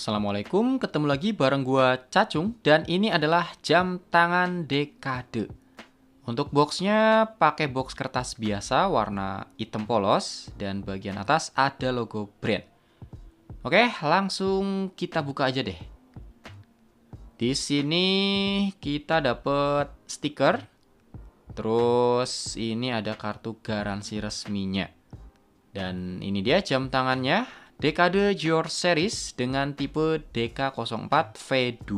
Assalamualaikum, ketemu lagi bareng gua Cacung dan ini adalah jam tangan dekade. Untuk boxnya pakai box kertas biasa warna hitam polos dan bagian atas ada logo brand. Oke, langsung kita buka aja deh. Di sini kita dapet stiker, terus ini ada kartu garansi resminya. Dan ini dia jam tangannya, Decade Dior Series dengan tipe DK04V2.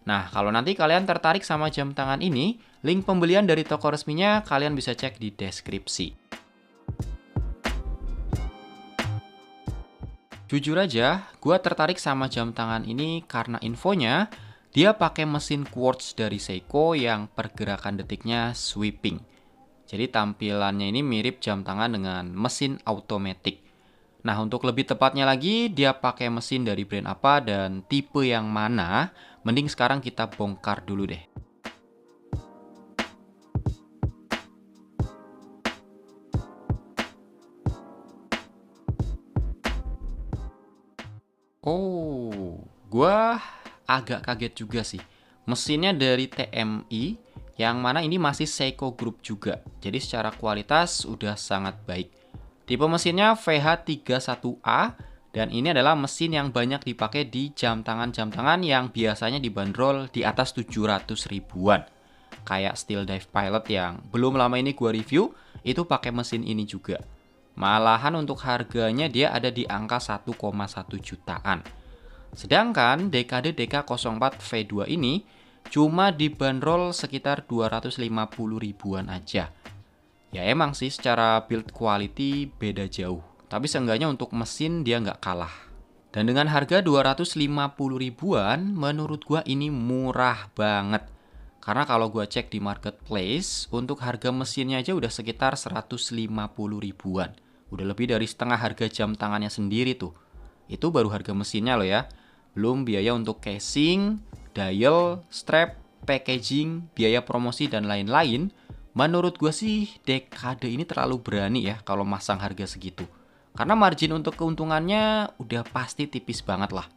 Nah, kalau nanti kalian tertarik sama jam tangan ini, link pembelian dari toko resminya kalian bisa cek di deskripsi. Jujur aja, gue tertarik sama jam tangan ini karena infonya dia pakai mesin quartz dari Seiko yang pergerakan detiknya sweeping. Jadi tampilannya ini mirip jam tangan dengan mesin automatic. Nah, untuk lebih tepatnya lagi, dia pakai mesin dari brand apa dan tipe yang mana, mending sekarang kita bongkar dulu deh. Oh, gua agak kaget juga sih. Mesinnya dari TMI, yang mana ini masih Seiko Group juga. Jadi secara kualitas udah sangat baik. Tipe mesinnya VH31A, dan ini adalah mesin yang banyak dipakai di jam tangan yang biasanya dibanderol di atas 700 ribuan. Kayak Steel Dive Pilot yang belum lama ini gua review, itu pakai mesin ini juga. Malahan untuk harganya dia ada di angka 1,1 jutaan. Sedangkan Decade DK04V2 ini cuma dibanderol sekitar 250 ribuan aja. Ya emang sih secara build quality beda jauh. Tapi seenggaknya untuk mesin dia nggak kalah. Dan dengan harga 250 ribuan, menurut gua ini murah banget. Karena kalau gua cek di marketplace, untuk harga mesinnya aja udah sekitar 150 ribuan. Udah lebih dari setengah harga jam tangannya sendiri tuh. Itu baru harga mesinnya loh ya. Belum biaya untuk casing, dial, strap, packaging, biaya promosi, dan lain-lain. Menurut gue sih Decade ini terlalu berani ya kalau masang harga segitu. Karena margin untuk keuntungannya udah pasti tipis banget lah.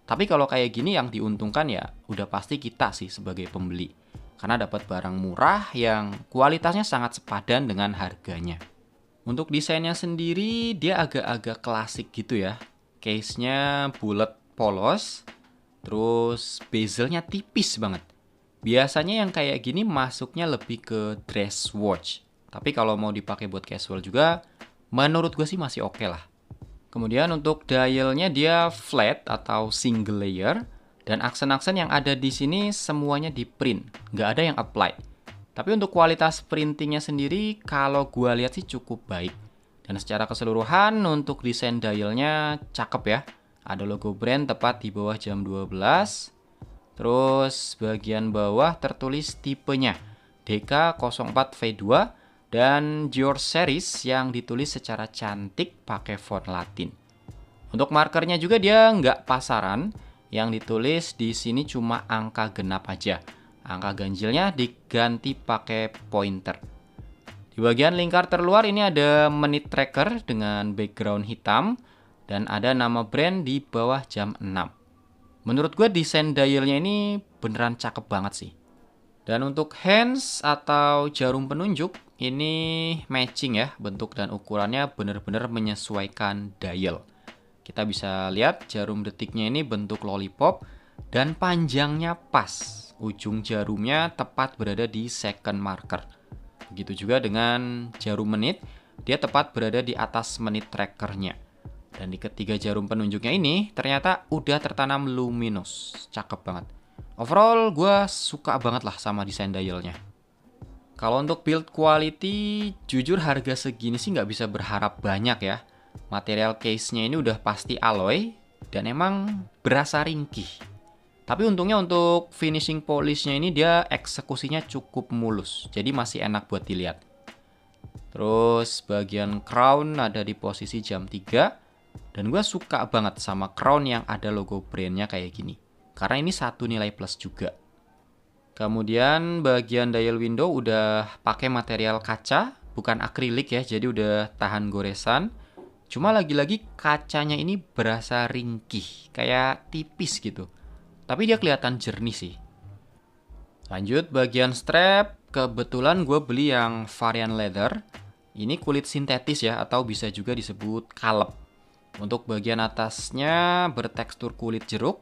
Tapi kalau kayak gini yang diuntungkan ya udah pasti kita sih sebagai pembeli. Karena dapat barang murah yang kualitasnya sangat sepadan dengan harganya. Untuk desainnya sendiri dia agak-agak klasik gitu ya. Case-nya bulat polos, terus bezelnya tipis banget. Biasanya yang kayak gini masuknya lebih ke dress watch. Tapi kalau mau dipakai buat casual juga, menurut gue sih masih oke lah. Kemudian untuk dialnya dia flat atau single layer, dan aksen-aksen yang ada di sini semuanya di print, nggak ada yang applied. Tapi untuk kualitas printingnya sendiri, kalau gue lihat sih cukup baik. Dan secara keseluruhan untuk desain dialnya cakep ya. Ada logo brand tepat di bawah jam 12. Terus bagian bawah tertulis tipenya DK04V2 dan Dior Series yang ditulis secara cantik pakai font Latin. Untuk markernya juga dia nggak pasaran, yang ditulis di sini cuma angka genap aja. Angka ganjilnya diganti pakai pointer. Di bagian lingkar terluar ini ada menit tracker dengan background hitam dan ada nama brand di bawah jam 6. Menurut gue desain dialnya ini beneran cakep banget sih. Dan untuk hands atau jarum penunjuk ini matching ya, bentuk dan ukurannya bener-bener menyesuaikan dial. Kita bisa lihat jarum detiknya ini bentuk lollipop dan panjangnya pas. Ujung jarumnya tepat berada di second marker. Begitu juga dengan jarum menit, dia tepat berada di atas menit trackernya. Dan di ketiga jarum penunjuknya ini ternyata udah tertanam luminous. Cakep banget. Overall gue suka banget lah sama desain dialnya. Kalau untuk build quality, jujur harga segini sih nggak bisa berharap banyak ya. Material case-nya ini udah pasti alloy dan emang berasa ringkih. Tapi untungnya untuk finishing polish-nya ini dia eksekusinya cukup mulus. Jadi masih enak buat dilihat. Terus bagian crown ada di posisi jam 3. Dan gue suka banget sama crown yang ada logo brandnya kayak gini. Karena ini satu nilai plus juga. Kemudian bagian dial window udah pakai material kaca, bukan akrilik ya. Jadi udah tahan goresan. Cuma lagi-lagi kacanya ini berasa ringkih, kayak tipis gitu. Tapi dia kelihatan jernih sih. Lanjut bagian strap, kebetulan gue beli yang varian leather. Ini kulit sintetis ya, atau bisa juga disebut kaleb. Untuk bagian atasnya bertekstur kulit jeruk,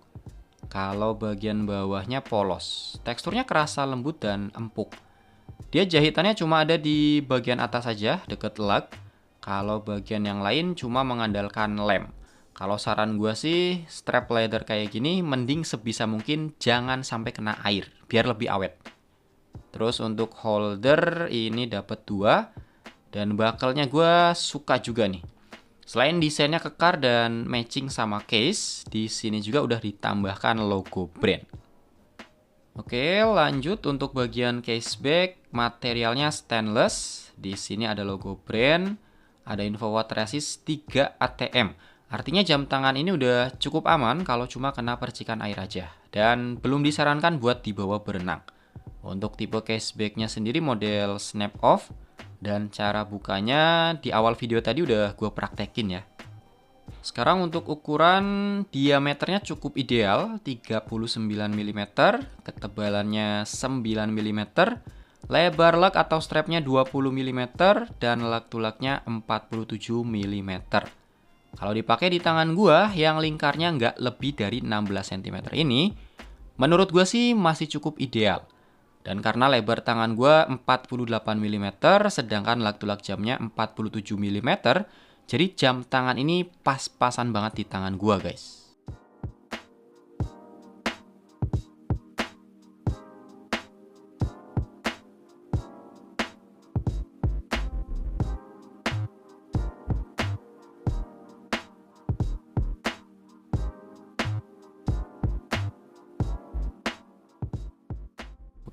kalau bagian bawahnya polos. Teksturnya kerasa lembut dan empuk. Dia jahitannya cuma ada di bagian atas saja, deket lug. Kalau bagian yang lain cuma mengandalkan lem. Kalau saran gue sih, strap leather kayak gini mending sebisa mungkin jangan sampai kena air, biar lebih awet. Terus untuk holder ini dapat 2, dan buckle-nya gue suka juga nih. Selain desainnya kekar dan matching sama case, di sini juga udah ditambahkan logo brand. Oke, lanjut untuk bagian case back, materialnya stainless. Di sini ada logo brand, ada info water resist 3 ATM. Artinya jam tangan ini udah cukup aman kalau cuma kena percikan air aja. Dan belum disarankan buat dibawa berenang. Untuk tipe case back-nya sendiri model snap off. Dan cara bukanya di awal video tadi udah gue praktekin ya. Sekarang untuk ukuran diameternya cukup ideal, 39 mm, ketebalannya 9 mm, lebar lug atau strapnya 20 mm, dan lug to lugnya 47 mm. Kalau dipakai di tangan gua yang lingkarnya nggak lebih dari 16 cm ini, menurut gua sih masih cukup ideal. Dan karena lebar tangan gua 48 mm, sedangkan lug to lug jamnya 47 mm, jadi jam tangan ini pas-pasan banget di tangan gua, guys.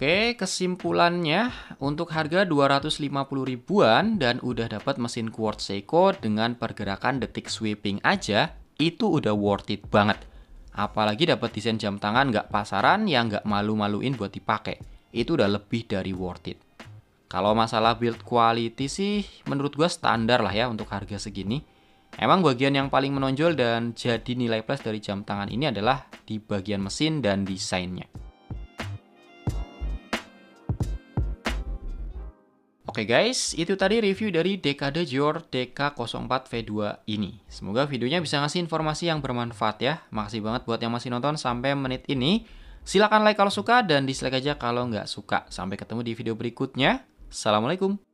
Oke, kesimpulannya untuk harga 250 ribuan dan udah dapat mesin quartz Seiko dengan pergerakan detik sweeping aja, itu udah worth it banget. Apalagi dapat desain jam tangan nggak pasaran yang nggak malu-maluin buat dipakai. Itu udah lebih dari worth it. Kalau masalah build quality sih menurut gua standar lah ya untuk harga segini. Emang bagian yang paling menonjol dan jadi nilai plus dari jam tangan ini adalah di bagian mesin dan desainnya. Oke guys, itu tadi review dari Decade Dior DK04V2 ini. Semoga videonya bisa ngasih informasi yang bermanfaat ya. Makasih banget buat yang masih nonton sampai menit ini. Silahkan like kalau suka dan dislike aja kalau nggak suka. Sampai ketemu di video berikutnya. Assalamualaikum.